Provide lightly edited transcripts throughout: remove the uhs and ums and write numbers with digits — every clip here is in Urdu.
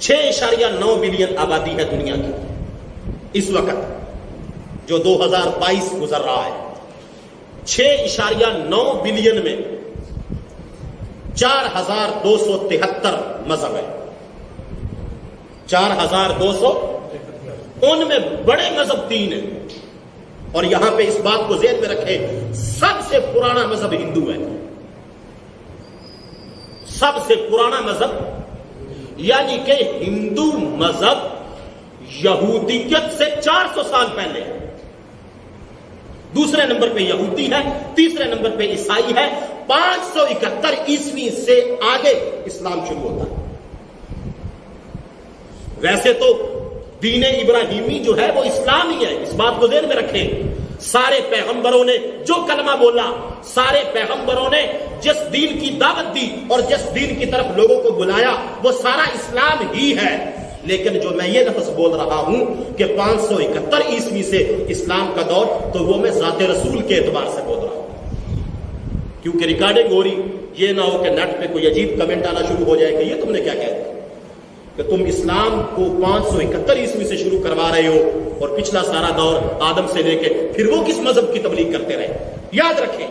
6.9 بلین آبادی ہے دنیا کی اس وقت جو 2022 گزر رہا ہے. 6.9 بلین میں 4,273 مذہب ہے. 4,200. ان میں بڑے مذہب 3 ہیں. اور یہاں پہ اس بات کو ذہن میں رکھے سب سے پرانا مذہب ہندو ہے. سب سے پرانا مذہب یعنی کہ ہندو مذہب یہودیت سے 400 سال پہلے ہے. دوسرے نمبر پہ یہودی ہے, تیسرے نمبر پہ عیسائی ہے. 571 عیسوی سے آگے اسلام شروع ہوتا ہے. ویسے تو دین ابراہیمی جو ہے وہ اسلام ہی ہے, اس بات کو ذہن میں رکھیں. سارے پیغمبروں نے جو کلمہ بولا, سارے پیغمبروں نے جس دین کی دعوت دی اور جس دین کی طرف لوگوں کو بلایا وہ سارا اسلام ہی ہے. لیکن جو میں یہ لفظ بول رہا ہوں کہ 571 عیسوی سے اسلام کا دور, تو وہ میں ذات رسول کے اعتبار سے بول رہا ہوں, کیونکہ ریکارڈنگ ہو رہی. یہ نہ ہو کہ نیٹ پہ کوئی عجیب کمنٹ آنا شروع ہو جائے کہ یہ تم نے کیا کہہ دیا کہ تم اسلام کو 571 عیسوی سے شروع کروا رہے ہو اور پچھلا سارا دور آدم سے لے کے پھر وہ کس مذہب کی تبلیغ کرتے رہے. یاد رکھیں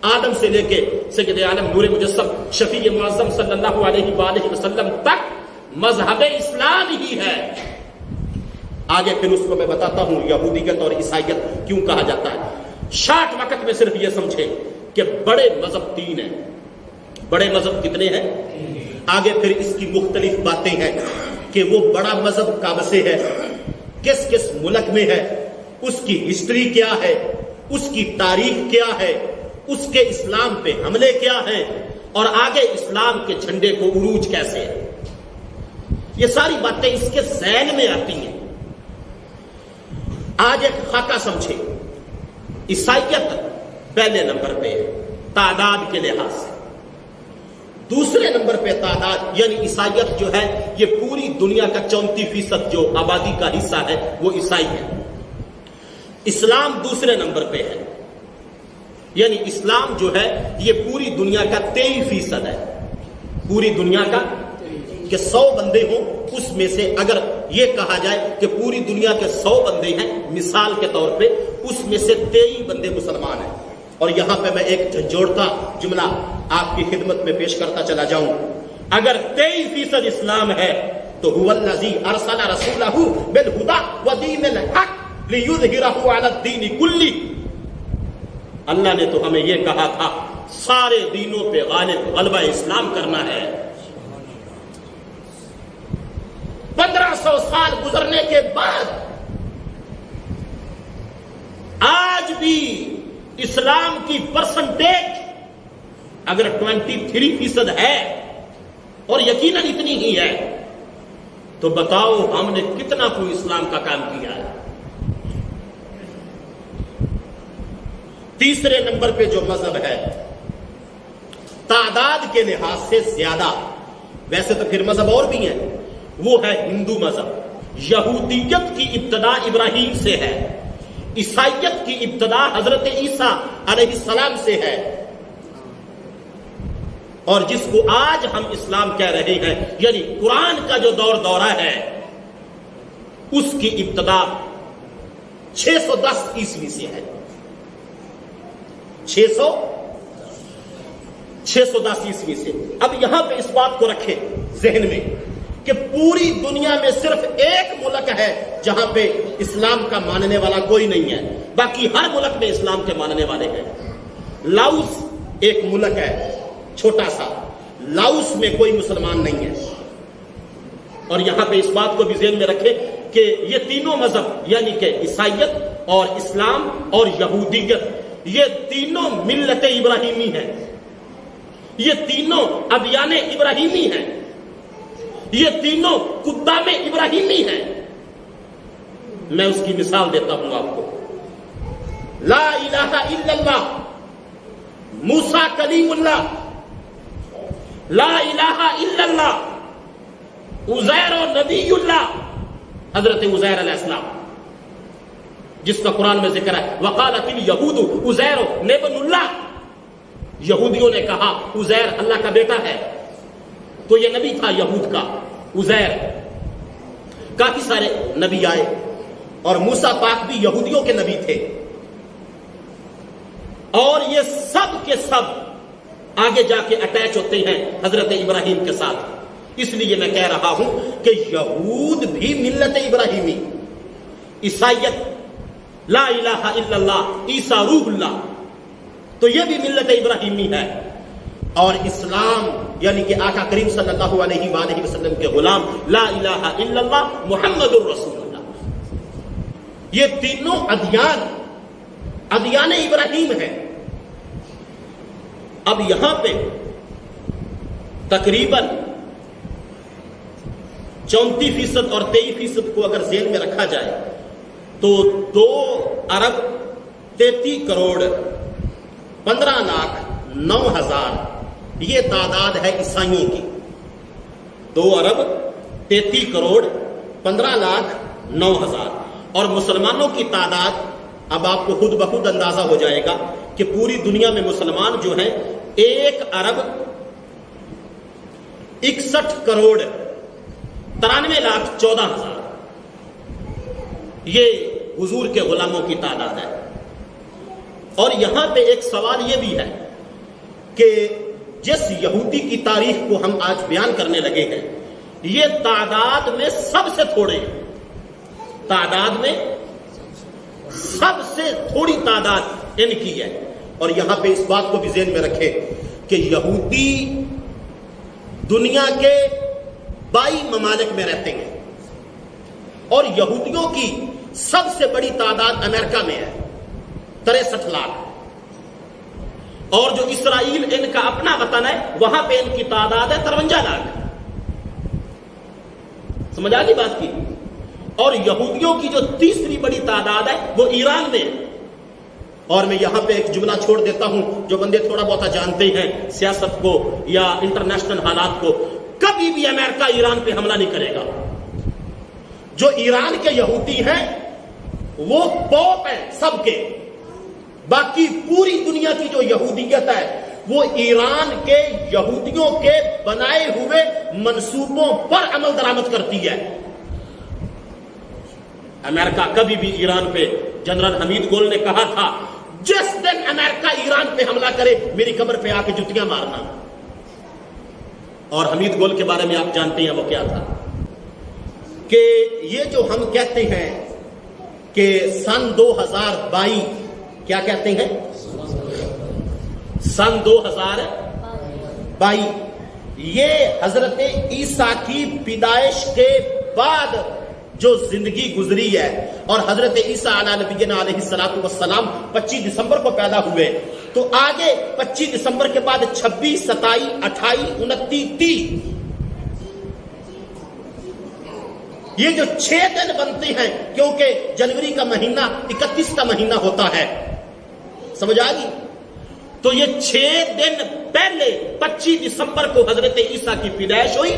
آدم سے لے کے سید عالم نور مجسم شفیع معظم صلی اللہ علیہ وآلہ وسلم تک مذہب اسلام ہی ہے. آگے پھر اس کو میں بتاتا ہوں یہودیت اور عیسائیت کیوں کہا جاتا ہے. شارٹ وقت میں صرف یہ سمجھے کہ بڑے مذہب 3 ہیں. بڑے مذہب کتنے ہیں؟ آگے پھر اس کی مختلف باتیں ہیں کہ وہ بڑا مذہب کب سے ہے, کس کس ملک میں ہے, اس کی ہسٹری کیا ہے, اس کی تاریخ کیا ہے, اس کے اسلام پہ حملے کیا ہیں, اور آگے اسلام کے جھنڈے کو عروج کیسے ہے. یہ ساری باتیں اس کے ذہن میں آتی ہیں. آج ایک خاکہ سمجھے. عیسائیت پہلے نمبر پہ تعداد کے لحاظ سے, دوسرے نمبر پہ تعداد یعنی عیسائیت جو ہے یہ پوری دنیا کا 34% جو آبادی کا حصہ ہے وہ عیسائی ہے. اسلام دوسرے نمبر پہ ہے, یعنی اسلام جو ہے یہ پوری دنیا کا 23% ہے. پوری دنیا کا کہ 100 بندے ہوں, اس میں سے اگر یہ کہا جائے کہ پوری دنیا کے 100 بندے ہیں مثال کے طور پہ, اس میں سے 23 بندے مسلمان ہیں. اور یہاں پہ میں ایک جوڑتا جملہ آپ کی خدمت میں پیش کرتا چلا جاؤں. اگر 23% اسلام ہے تو هو الذی ارسل رسولہ بالہدی ودین الحق لیظہرہ علی الدین کلہ. اللہ نے تو ہمیں یہ کہا تھا سارے دینوں پہ غلبہ اسلام کرنا ہے. 1500 سال گزرنے کے بعد آج بھی اسلام کی پرسنٹیج اگر 23% ہے اور یقیناً اتنی ہی ہے تو بتاؤ ہم نے کتنا کوئی اسلام کا کام کیا ہے. تیسرے نمبر پہ جو مذہب ہے تعداد کے لحاظ سے زیادہ, ویسے تو پھر مذہب اور بھی ہیں, وہ ہے ہندو مذہب. یہودیت کی ابتدا ابراہیم سے ہے, عیسائیت کی ابتدا حضرت عیسیٰ علیہ السلام سے ہے, اور جس کو آج ہم اسلام کہہ رہے ہیں یعنی قرآن کا جو دورہ ہے اس کی ابتدا 610 عیسوی سے ہے. 610 عیسوی سے. اب یہاں پہ اس بات کو رکھے ذہن میں کہ پوری دنیا میں صرف ایک ملک ہے جہاں پہ اسلام کا ماننے والا کوئی نہیں ہے, باقی ہر ملک میں اسلام کے ماننے والے ہیں. لاؤس ایک ملک ہے چھوٹا سا, لاؤس میں کوئی مسلمان نہیں ہے. اور یہاں پہ اس بات کو بھی ذہن میں رکھے کہ یہ تینوں مذہب یعنی کہ عیسائیت اور اسلام اور یہودیت یہ تینوں ملت ابراہیمی ہیں, یہ تینوں ادیان ابراہیمی ہیں, یہ تینوں قدام ابراہیمی ہیں. میں اس کی مثال دیتا ہوں آپ کو. لا الہ الا اللہ موسیٰ کلیم اللہ, لا الہ الا اللہ عزیر و نبی اللہ حضرت عزیر علیہ السلام, جس کا قرآن میں ذکر ہے وقالت الیہود عزیر ابن اللہ. یہودیوں نے کہا عزیر اللہ کا بیٹا ہے, تو یہ نبی تھا یہود کا عزیر. کافی سارے نبی آئے اور موسیٰ پاک بھی یہودیوں کے نبی تھے، اور یہ سب کے سب آگے جا کے اٹیچ ہوتے ہیں حضرت ابراہیم کے ساتھ۔ اس لیے میں کہہ رہا ہوں کہ یہود بھی ملت ابراہیمی، عیسائیت لا الہ الا اللہ، عیسیٰ روح اللہ، تو یہ بھی ملت ابراہیمی ہے، اور اسلام یعنی کہ آقا کریم صلی اللہ علیہ وآلہ وسلم کے غلام لا الہ الا اللہ محمد الرسول اللہ، یہ تینوں ادیان ابراہیم ہیں۔ اب یہاں پہ تقریباً 34% اور 23% کو اگر ذہن میں رکھا جائے تو 2 ارب 33 کروڑ 15 لاکھ 9 ہزار یہ تعداد ہے عیسائیوں کی۔ 2 ارب 33 کروڑ 15 لاکھ 9 ہزار، اور مسلمانوں کی تعداد اب آپ کو خود بخود اندازہ ہو جائے گا کہ پوری دنیا میں مسلمان جو ہیں 1 ارب 61 کروڑ 93 لاکھ 14 ہزار یہ حضور کے غلاموں کی تعداد ہے۔ اور یہاں پہ ایک سوال یہ بھی ہے کہ جس یہودی کی تاریخ کو ہم آج بیان کرنے لگے ہیں، یہ تعداد میں سب سے تھوڑے ہیں، تعداد میں سب سے تھوڑی تعداد ان کی ہے۔ اور یہاں پہ اس بات کو بھی ذہن میں رکھے کہ یہودی دنیا کے 22 ممالک میں رہتے ہیں، اور یہودیوں کی سب سے بڑی تعداد امریکہ میں ہے 63 لاکھ، اور جو اسرائیل ان کا اپنا وطن ہے وہاں پہ ان کی تعداد ہے 53 لاکھ۔ سمجھ آ گئی بات کی؟ اور یہودیوں کی جو تیسری بڑی تعداد ہے وہ ایران میں ہے۔ اور میں یہاں پہ ایک جملہ چھوڑ دیتا ہوں، جو بندے تھوڑا بہت جانتے ہیں سیاست کو یا انٹرنیشنل حالات کو، کبھی بھی امریکہ ایران پہ حملہ نہیں کرے گا۔ جو ایران کے یہودی ہیں وہ پوپ ہیں سب کے، باقی پوری دنیا کی جو یہودیت ہے وہ ایران کے یہودیوں کے بنائے ہوئے منصوبوں پر عمل درآمد کرتی ہے۔ امریکہ کبھی بھی ایران پہ، جنرل حمید گول نے کہا تھا جس دن امریکہ ایران پہ حملہ کرے میری قبر پہ آ کے جتیاں مارنا۔ اور حمید گول کے بارے میں آپ جانتے ہیں وہ کیا تھا کہ یہ جو ہم کہتے ہیں کہ سن 2022 کیا کہتے ہیں، سن 2022 یہ حضرت عیسیٰ کی پیدائش کے بعد جو زندگی گزری ہے، اور حضرت عیسیٰ علیہ نبینا علیہ السلام 25 دسمبر کو پیدا ہوئے، تو آگے 25 دسمبر کے بعد 26 27 28 29 30 یہ جو 6 دن بنتے ہیں، کیونکہ جنوری کا مہینہ 31 کا مہینہ ہوتا ہے، سمجھ آ گئی؟ تو یہ 6 دن پہلے 25 دسمبر کو حضرت عیسیٰ کی پیدائش ہوئی،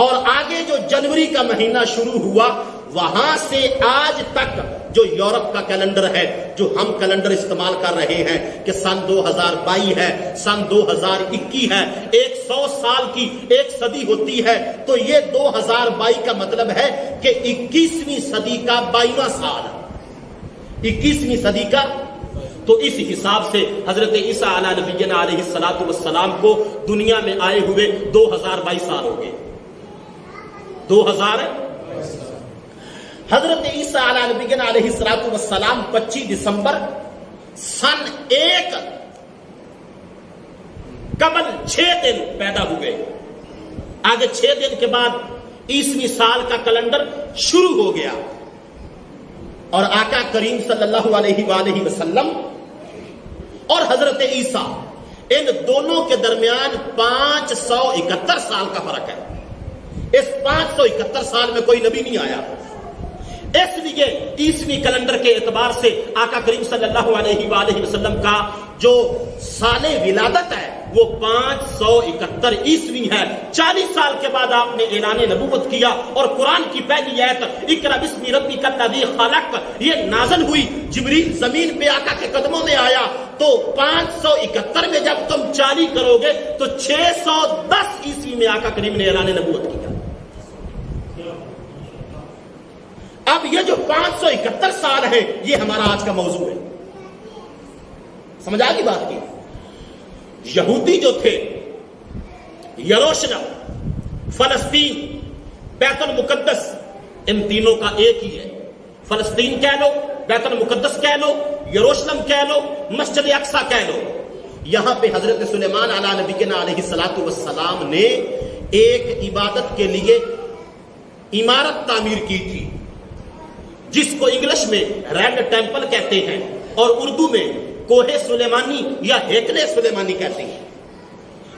اور آگے جو جنوری کا مہینہ شروع ہوا وہاں سے آج تک جو یورپ کا کیلنڈر ہے، جو ہم کیلنڈر استعمال کر رہے ہیں کہ سن 2022 ہے، سن 2021 ہے، 100 سال کی ایک صدی ہوتی ہے، تو یہ 2022 کا مطلب ہے کہ 21ویں صدی کا 22واں سال، 21ویں صدی کا۔ تو اس حساب سے حضرت عیسیٰ علیہ نبینا علیہ السلام کو دنیا میں آئے ہوئے 2022 سال ہو گئے۔ 2000 حضرت عیسیٰ علیہ نبینا علیہ السلام 25 دسمبر سن 1 قبل 6 دن پیدا ہوئے، آگے 6 دن کے بعد 20ویں سال کا کیلنڈر شروع ہو گیا، اور آقا کریم صلی اللہ علیہ وآلہ وسلم اور حضرت عیسیٰ ان دونوں کے درمیان 571 سال کا فرق ہے۔ اس 571 سال میں کوئی نبی نہیں آیا، اس لیے 20ویں کیلنڈر کے اعتبار سے آقا کریم صلی اللہ علیہ وآلہ وسلم کا جو سال ولادت ہے وہ 571 عیسوی ہے۔ 40 سال کے بعد آپ نے اعلان نبوت کیا، اور قرآن کی پہلی آیت اقرأ بسم ربک الذی خلق یہ نازل ہوئی، جبریل زمین پہ آقا کے قدموں میں آیا، تو 571 میں جب تم 40 کرو گے تو 610 عیسوی میں آقا کریم نے اعلان نبوت کیا. اب یہ جو 571 سال ہے یہ ہمارا آج کا موضوع ہے. سمجھ آگی بات کی؟ یہودی جو تھے یروشلم، فلسطین، بیت المقدس، ان تینوں کا ایک ہی ہے. فلسطین کہہ لو، بیت المقدس کہہ لو، یروشلم کہہ لو، مسجد اقصی کہہ لو. یہاں پہ حضرت سلیمان علیہ نبینا علیہ الصلوۃ والسلام نے ایک عبادت کے لیے عمارت تعمیر کی تھی جس کو انگلش میں ریڈ ٹیمپل کہتے ہیں اور اردو میں کوہ سلیمانی یا ہیکل سلیمانی کہتے ہیں.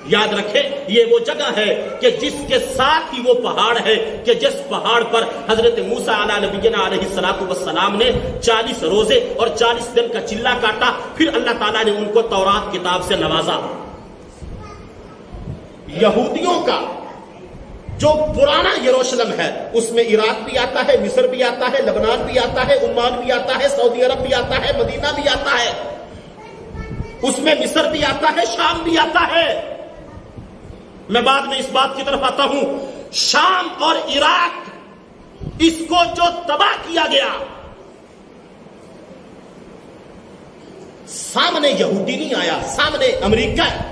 یاد رکھیں یہ وہ جگہ ہے کہ جس کے ساتھ ہی وہ پہاڑ ہے کہ جس پہاڑ پر حضرت موسیٰ علیہ نبینا علیہ الصلوۃ والسلام نے 40 روزے اور 40 دن کا چلہ کاٹا، پھر اللہ تعالیٰ نے ان کو تورات کتاب سے نوازا. یہودیوں کا جو پرانا یروشلم ہے اس میں عراق بھی آتا ہے، مصر بھی آتا ہے، لبنان بھی آتا ہے، عمان بھی آتا ہے، سعودی عرب بھی آتا ہے، مدینہ بھی آتا ہے، اس میں مصر بھی آتا ہے، شام بھی آتا ہے. میں بعد میں اس بات کی طرف آتا ہوں. شام اور عراق اس کو جو تباہ کیا گیا، سامنے یہودی نہیں آیا، سامنے امریکہ ہے.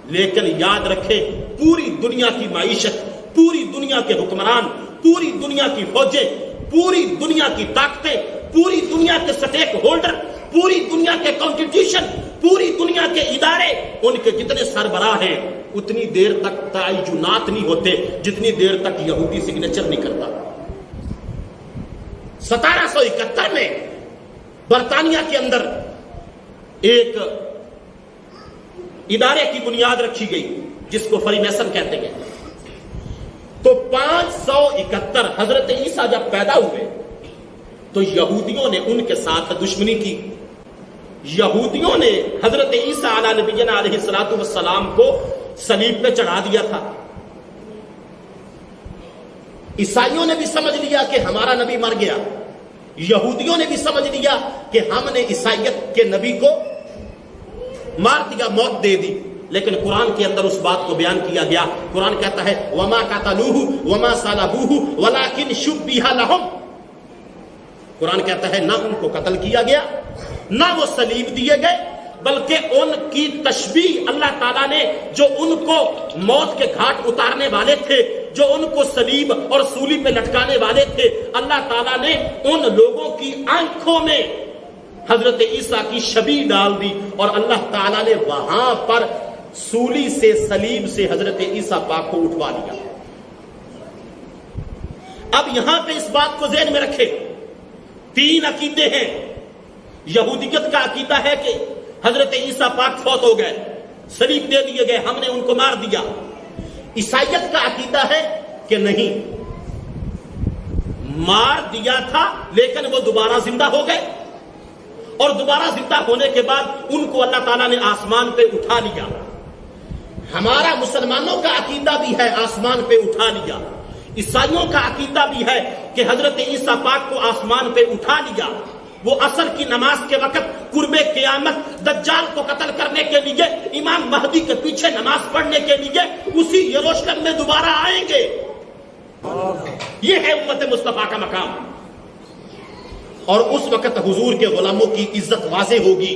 لیکن یاد رکھیں پوری دنیا کی معیشت، پوری دنیا کے حکمران، پوری دنیا کی فوجیں، پوری دنیا کی طاقتیں، پوری دنیا کے سٹیک ہولڈر، پوری دنیا کے کانسٹیٹیوشن، پوری دنیا کے ادارے، ان کے جتنے سربراہ ہیں اتنی دیر تک تعینات نہیں ہوتے جتنی دیر تک یہودی سگنیچر نہیں کرتا. 1771 میں برطانیہ کے اندر ایک ادارے کی بنیاد رکھی گئی جس کو فری میسن کہتے ہیں. تو 571 حضرت عیسیٰ جب پیدا ہوئے تو یہودیوں نے ان کے ساتھ دشمنی کی. یہودیوں نے حضرت عیسیٰ علیہ نبینا علیہ الصلوۃ والسلام کو صلیب پہ چڑھا دیا تھا. عیسائیوں نے بھی سمجھ لیا کہ ہمارا نبی مر گیا، یہودیوں نے بھی سمجھ لیا کہ ہم نے عیسائیت کے نبی کو مار دیا، موت دے دی. لیکن قرآن کے اندر اس بات کو بیان کیا گیا. قرآن کہتا ہے وما قتلوہ وما صلبوہ ولکن شبہ لہم. قرآن کہتا ہے نہ ان کو قتل کیا گیا، نہ وہ صلیب دیے گئے، بلکہ ان کی تشبیہ اللہ تعالیٰ نے جو ان کو موت کے گھاٹ اتارنے والے تھے، جو ان کو صلیب اور سولی پہ لٹکانے والے تھے، اللہ تعالیٰ نے ان لوگوں کی آنکھوں میں حضرت عیسیٰ کی شبیہ ڈال دی اور اللہ تعالیٰ نے وہاں پر سولی سے، صلیب سے حضرت عیسیٰ پاک کو اٹھوا لیا. اب یہاں پہ اس بات کو ذہن میں رکھے، 3 عقیدے ہیں. یہودیت کا عقیدہ ہے کہ حضرت عیسیٰ پاک فوت ہو گئے، صلیب دے دیے گئے، ہم نے ان کو مار دیا. عیسائیت کا عقیدہ ہے کہ نہیں، مار دیا تھا لیکن وہ دوبارہ زندہ ہو گئے اور دوبارہ زندہ ہونے کے بعد ان کو اللہ تعالیٰ نے آسمان پہ اٹھا لیا. ہمارا مسلمانوں کا عقیدہ بھی ہے آسمان پہ اٹھا لیا. عیسائیوں کا عقیدہ بھی ہے کہ حضرت عیسیٰ پاک کو آسمان پہ اٹھا لیا. وہ عصر کی نماز کے وقت قرب قیامت دجال کو قتل کرنے کے لیے، امام مہدی کے پیچھے نماز پڑھنے کے لیے اسی یروشلم میں دوبارہ آئیں گے. یہ ہے امت مصطفیٰ کا مقام. اور اس وقت حضور کے غلاموں کی عزت واضح ہوگی.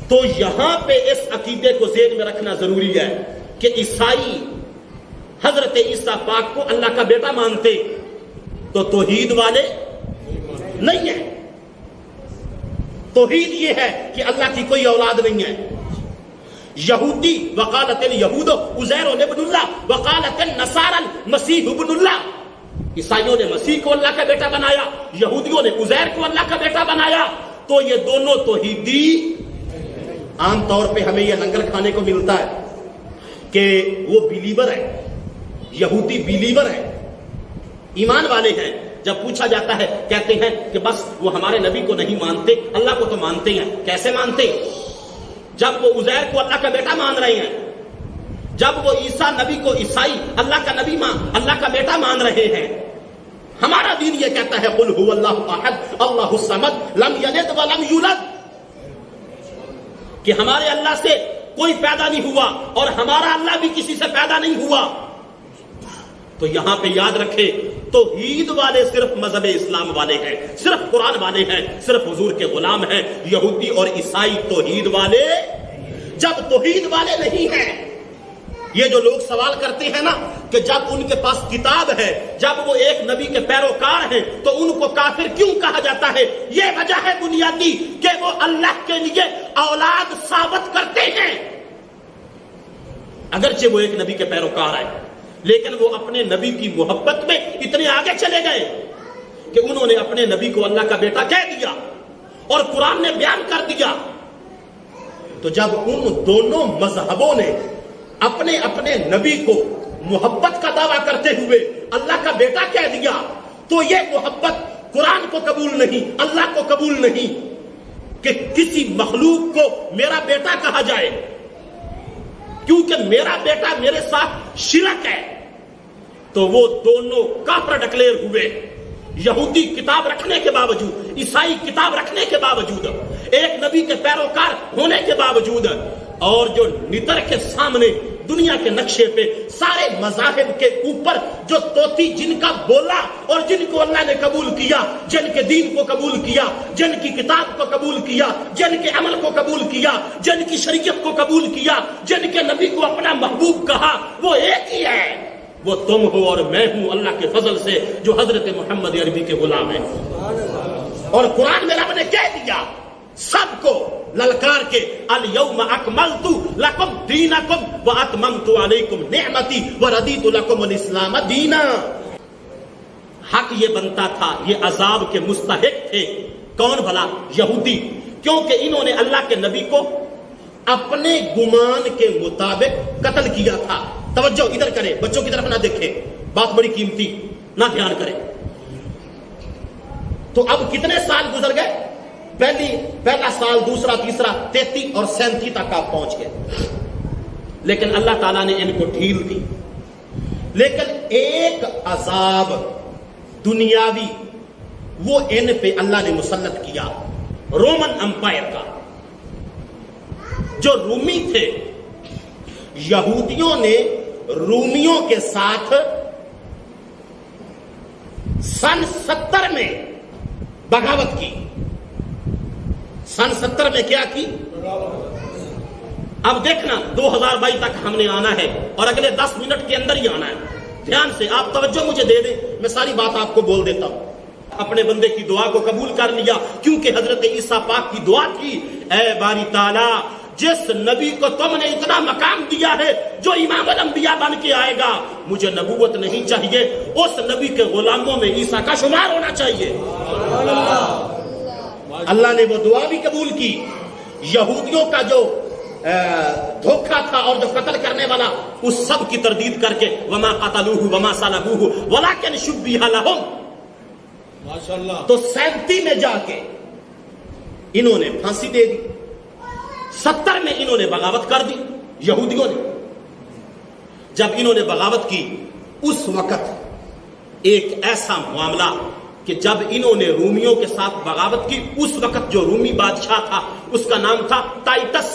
تو یہاں پہ اس عقیدے کو ذہن میں رکھنا ضروری ہے کہ عیسائی حضرت عیسیٰ پاک کو اللہ کا بیٹا مانتے تو توحید والے نہیں ہے. توحید یہ ہے کہ اللہ کی کوئی اولاد نہیں ہے. یہودی وقالت الیہود عزیر ابن اللہ وقالت النصارى المسیح ابن اللہ. عیسائیوں نے مسیح کو اللہ کا بیٹا بنایا، یہودیوں نے عزیر کو اللہ کا بیٹا بنایا. تو یہ دونوں توحیدی. عام طور پہ ہمیں یہ لنگر کھانے کو ملتا ہے کہ وہ بلیور ہے، یہودی بلیور ہے، ایمان والے ہیں. جب پوچھا جاتا ہے کہتے ہیں کہ بس وہ ہمارے نبی کو نہیں مانتے، اللہ کو تو مانتے ہیں. کیسے مانتے؟ جب وہ عزیر کو اللہ کا بیٹا مان رہے ہیں، جب وہ عیسیٰ نبی کو عیسائی اللہ کا نبی اللہ کا بیٹا مان رہے ہیں. ہمارا دین یہ کہتا ہے قل هو اللہ احد اللہ الصمد لم یلد ولم یولد، کہ ہمارے اللہ سے کوئی پیدا نہیں ہوا اور ہمارا اللہ بھی کسی سے پیدا نہیں ہوا. تو یہاں پہ یاد رکھے توحید والے صرف مذہب اسلام والے ہیں, صرف قرآن والے ہیں, صرف حضور کے غلام ہیں. یہودی اور عیسائی توحید والے, جب توحید والے نہیں ہیں. یہ جو لوگ سوال کرتے ہیں نا کہ جب ان کے پاس کتاب ہے, جب وہ ایک نبی کے پیروکار ہیں, تو ان کو کافر کیوں کہا جاتا ہے؟ یہ وجہ ہے بنیادی کہ وہ اللہ کے لیے اولاد ثابت کرتے ہیں. اگرچہ وہ ایک نبی کے پیروکار ہیں, لیکن وہ اپنے نبی کی محبت میں اتنے آگے چلے گئے کہ انہوں نے اپنے نبی کو اللہ کا بیٹا کہہ دیا اور قرآن نے بیان کر دیا. تو جب ان دونوں مذہبوں نے اپنے اپنے نبی کو محبت کا دعویٰ کرتے ہوئے اللہ کا بیٹا کہہ دیا, تو یہ محبت قرآن کو قبول نہیں, اللہ کو قبول نہیں کہ کسی مخلوق کو میرا بیٹا کہا جائے, کیونکہ میرا بیٹا میرے ساتھ شرک ہے. تو وہ دونوں کافر ڈکلیئر ہوئے. یہودی کتاب رکھنے کے باوجود, عیسائی کتاب رکھنے کے باوجود, ایک نبی کے پیروکار ہونے کے باوجود, اور جو نتر کے سامنے دنیا کے نقشے پہ سارے مذاہب کے اوپر جو توتی جن کا بولا اور جن کو اللہ نے قبول کیا, جن کے دین کو قبول کیا, جن کی کتاب کو قبول کیا, جن کے عمل کو قبول کیا, جن کی شریعت کو قبول کیا, جن کے نبی کو اپنا محبوب کہا, وہ ایک ہی ہے. وہ تم ہو اور میں ہوں اللہ کے فضل سے, جو حضرت محمد عربی کے غلام ہیں. اور قرآن میں رب نے کہہ دیا سب کو للکار کے, الیوم اکملت لکم دینکم واتممت علیکم نعمتی ورضیت لکم الاسلام دینا. حق یہ بنتا تھا, یہ عذاب کے مستحق تھے. کون بھلا؟ یہودی, کیونکہ انہوں نے اللہ کے نبی کو اپنے گمان کے مطابق قتل کیا تھا. توجہ ادھر کریں, بچوں کی طرف نہ دیکھیں, بات بڑی قیمتی, نہ دھیان کریں. تو اب کتنے سال گزر گئے؟ پہلا سال, دوسرا, تیسرا, 33 اور 37 تک آپ پہنچ گئے. لیکن اللہ تعالیٰ نے ان کو ڈھیل دی. لیکن ایک عذاب دنیاوی وہ ان پہ اللہ نے مسلط کیا, رومن امپائر کا. جو رومی تھے, یہودیوں نے رومیوں کے ساتھ سن 70 میں بغاوت کی. سن 70 میں کیا کی؟ اب دیکھنا 2022 تک ہم نے آنا ہے اور اگلے 10 منٹ کے اندر ہی آنا ہے. دھیان سے آپ توجہ مجھے دے دیں, میں ساری بات آپ کو بول دیتا ہوں. اپنے بندے کی دعا کو قبول کر لیا, کیونکہ حضرت عیسیٰ پاک کی دعا تھی, اے باری تعالیٰ جس نبی کو تم نے اتنا مقام دیا ہے, جو امام الانبیاء بن کے آئے گا, مجھے نبوت نہیں چاہیے, اس نبی کے غلاموں میں عیسیٰ کا شمار ہونا چاہیے. اللہ نے وہ دعا بھی قبول کی. یہودیوں کا جو دھوکہ تھا اور جو قتل کرنے والا, اس سب کی تردید کر کے وما قتلوہ وما صلبوہ ولکن شبیہ لہم. ماشاءاللہ. تو 37 میں جا کے انہوں نے پھانسی دے دی. 70 میں انہوں نے بغاوت کر دی یہودیوں نے. جب انہوں نے بغاوت کی, اس وقت ایک ایسا معاملہ کہ جب انہوں نے رومیوں کے ساتھ بغاوت کی, اس وقت جو رومی بادشاہ تھا اس کا نام تھا ٹائٹس.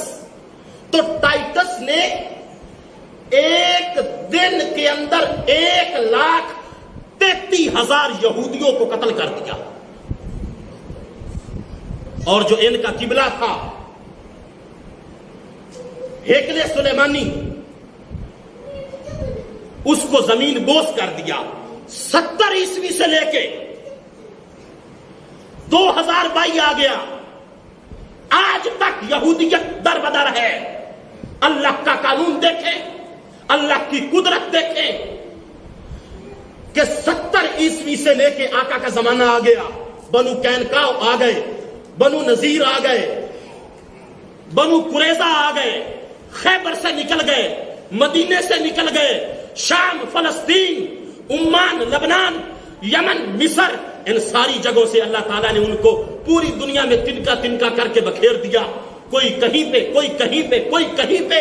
تو ٹائٹس نے ایک دن کے اندر 1,33,000 یہودیوں کو قتل کر دیا. اور جو ان کا قبلہ تھا ہیکل سلیمانی, اس کو زمین بوس کر دیا. 70 عیسوی سے لے کے 2022 آ گیا, آج تک یہودیت در بدر ہے. اللہ کا قانون دیکھیں, اللہ کی قدرت دیکھیں کہ 70 عیسوی سے لے کے آقا کا زمانہ آ گیا. بنو قینقاع آ گئے, بنو نذیر آ گئے, بنو قریظہ آ گئے, خیبر سے نکل گئے, مدینے سے نکل گئے, شام, فلسطین, عمان, لبنان, یمن, مصر, ان ساری جگہوں سے اللہ تعالیٰ نے ان کو پوری دنیا میں تنکا تنکا کر کے بکھیر دیا. کوئی کہیں پہ, کوئی کہیں پہ, کوئی کہیں پہ.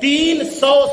300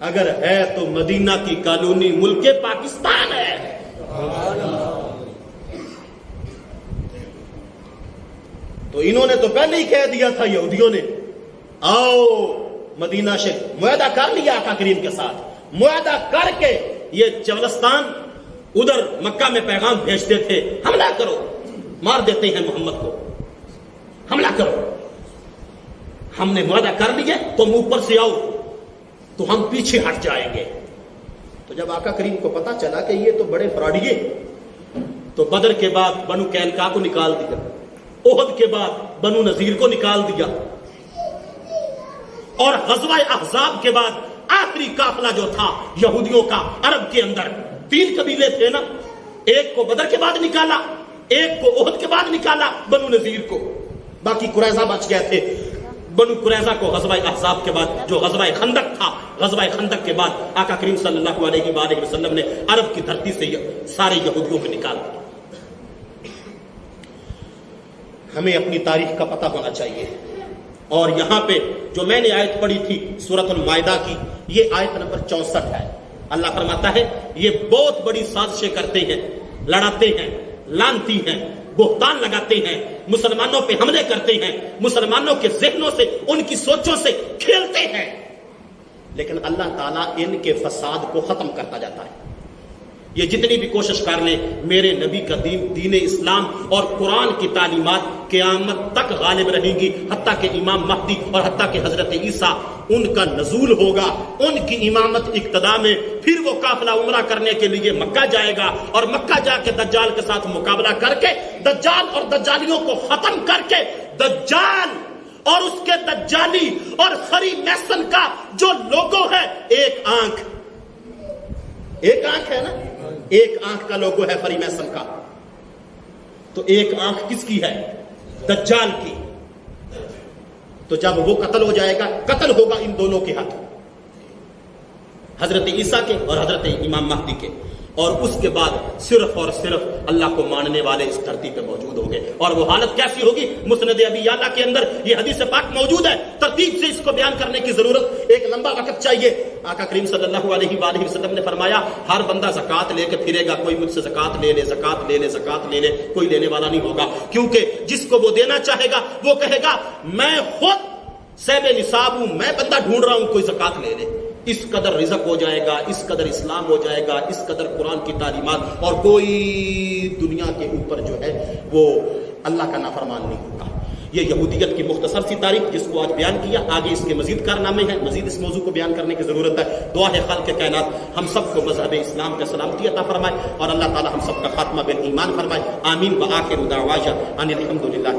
اگر ہے تو مدینہ کی کالونی ملک پاکستان ہے. تو انہوں نے تو پہلے ہی کہہ دیا تھا یہودیوں نے, آؤ مدینہ سے معاہدہ کر لیا آقا کریم کے ساتھ, معاہدہ کر کے یہ چولستان ادھر مکہ میں پیغام بھیجتے تھے, حملہ کرو, مار دیتے ہیں محمد کو, حملہ کرو. ہم نے معاہدہ کر لیا, تم اوپر سے آؤ تو ہم پیچھے ہٹ جائیں گے. تو جب آقا کریم کو پتا چلا کہ یہ تو بڑے فراڈیے, تو بدر کے بعد بنو قینقاع کو نکال دیا, احد کے بعد بنو نذیر کو نکال دیا, اور غزوہ احزاب کے بعد آخری قافلہ جو تھا یہودیوں کا عرب کے اندر 3 قبیلے تھے نا, ایک کو بدر کے بعد نکالا, ایک کو احد کے بعد نکالا بنو نذیر کو, باقی قریظہ بچ گئے تھے. بنو قریظہ کو غزوہ احزاب کے بعد, جو غزوہ خندق تھا, غزوہ خندق کے بعد آقا کریم صلی اللہ علیہ وآلہ وسلم نے عرب کی دھرتی سے سارے یہودیوں کو نکال دیا. ہمیں اپنی تاریخ کا پتہ ہونا چاہیے. اور یہاں پہ جو میں نے آیت پڑھی تھی سورۃ المائدہ کی, یہ آیت نمبر 64 ہے. اللہ فرماتا ہے یہ بہت بڑی سازشیں کرتے ہیں, لڑاتے ہیں, لانتی ہیں, بہتان لگاتے ہیں, مسلمانوں پہ حملے کرتے ہیں, مسلمانوں کے ذہنوں سے, ان کی سوچوں سے کھیلتے ہیں, لیکن اللہ تعالیٰ ان کے فساد کو ختم کرتا جاتا ہے. یہ جتنی بھی کوشش کر لیں, میرے نبی کا دین اسلام اور قرآن کی تعلیمات قیامت تک غالب رہیں گی, حتیٰ کہ امام مہدی اور حتیٰ کہ حضرت عیسیٰ ان کا نزول ہوگا, ان کی امامت اقتدا میں. پھر وہ قافلہ عمرہ کرنے کے لیے مکہ جائے گا, اور مکہ جا کے دجال کے ساتھ مقابلہ کر کے دجال اور دجالیوں کو ختم کر کے, دجال اور اس کے دجالی اور فری میسن کا جو لوگو ہے, ایک آنکھ ہے نا, ایک آنکھ کا لوگو ہے فری میسن کا, تو ایک آنکھ کس کی ہے؟ دجال کی. تو جب وہ قتل ہو جائے گا, قتل ہوگا ان دونوں کے ہاتھ, حضرت عیسیٰ کے اور حضرت امام مہدی کے. اور اس کے بعد صرف اور صرف اللہ کو ماننے والے اس دھرتی پہ موجود ہوں گے. اور وہ حالت کیسی ہوگی؟ مسند ابی یعلا کے اندر یہ حدیث پاک موجود ہے, ترتیب سے اس کو بیان کرنے کی ضرورت ایک لمبا وقت چاہیے. آقا کریم صلی اللہ علیہ وآلہ وسلم نے فرمایا ہر بندہ زکات لے کے پھرے گا, کوئی مجھ سے زکات لے لے, زکات لے لے, زکات لے لے, کوئی لینے والا نہیں ہوگا. کیونکہ جس کو وہ دینا چاہے گا وہ کہے گا میں خود صاحب نصاب ہوں, میں بندہ ڈھونڈ رہا ہوں, کوئی زکات لے لے. اس قدر رزق ہو جائے گا, اس قدر اسلام ہو جائے گا, اس قدر قرآن کی تعلیمات, اور کوئی دنیا کے اوپر جو ہے وہ اللہ کا نافرمان نہیں ہوگا. یہ یہودیت کی مختصر سی تاریخ جس کو آج بیان کیا, آگے اس کے مزید کارنامے ہیں, مزید اس موضوع کو بیان کرنے کی ضرورت ہے. دعا ہے خالق کائنات ہم سب کو مذہب اسلام کا سلامتی عطا فرمائے, اور اللہ تعالی ہم سب کا خاتمہ بالایمان فرمائے. آمین. وآخر دعوانا ان الحمد للہ.